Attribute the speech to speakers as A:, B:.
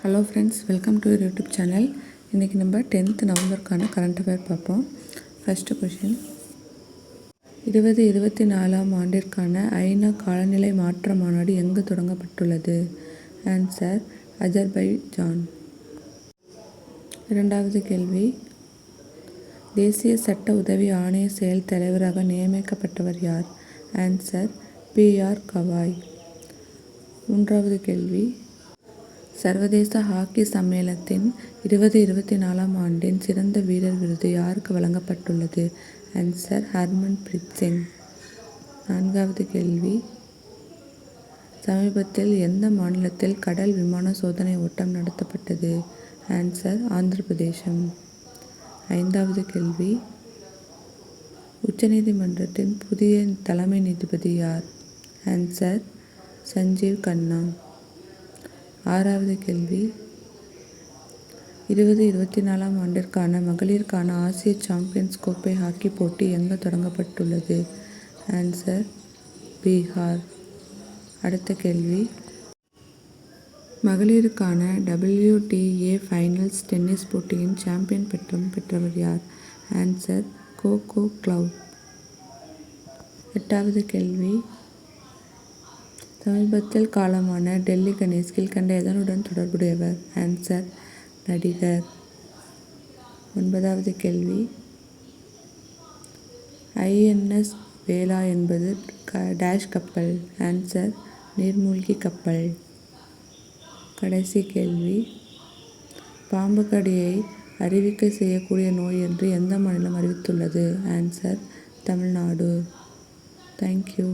A: Hello friends, welcome to your YouTube channel. இன்றைக்கி நம்ம 10th நவம்பருக்கான current affair பார்ப்போம். First question, 2024ஆம் ஆண்டிற்கான ஐநா காலநிலை மாற்ற மாநாடு எங்கு தொடங்கப்பட்டுள்ளது? Answer, Azerbaijan. இரண்டாவது கேள்வி, தேசிய சட்ட உதவி ஆணைய செயல் தலைவராக நியமிக்கப்பட்டவர் யார்? Answer, B R. கவாய். மூன்றாவது கேள்வி, சர்வதேச ஹாக்கி சம்மேளனத்தின் 2024ஆம் ஆண்டின் சிறந்த வீரர் விருது யாருக்கு வழங்கப்பட்டுள்ளது? ஆன்சர், ஹர்மன்பிரீத் சிங். நான்காவது கேள்வி, சமீபத்தில் எந்த மாநிலத்தில் கடல் விமான சோதனை ஓட்டம் நடத்தப்பட்டது? ஆன்சர், ஆந்திர பிரதேசம். ஐந்தாவது கேள்வி, உச்சநீதிமன்றத்தின் புதிய தலைமை நீதிபதி யார்? ஆன்சர், சஞ்சீவ் கன்னா. ஆறாவது கேள்வி, 2024ஆம் ஆண்டிற்கான மகளிருக்கான ஆசிய சாம்பியன்ஸ் கோப்பை ஹாக்கி போட்டி எங்கு தொடங்கப்பட்டுள்ளது? ஆன்சர், பீகார். அடுத்த கேள்வி, மகளிருக்கான WTA ஃபைனல்ஸ் டென்னிஸ் போட்டியின் சாம்பியன் பட்டம் பெற்றவர் யார்? ஆன்சர், கோகோ கிளவுட். எட்டாவது கேள்வி, சமீபத்தில் காலமான டெல்லி கணேஷ் கீழ்க்கண்ட எதனுடன் தொடர்புடையவர்? ஆன்சர், நடிகர். ஒன்பதாவது கேள்வி, INS வேலா என்பது டேஷ் கப்பல்? ஆன்சர், நீர்மூழ்கி கப்பல். கடைசி கேள்வி, பாம்பு கடியை அறிவிக்கை செய்யக்கூடிய நோய் என்று எந்த மாநிலம் அறிவித்துள்ளது? ஆன்சர், தமிழ்நாடு. தேங்க்யூ.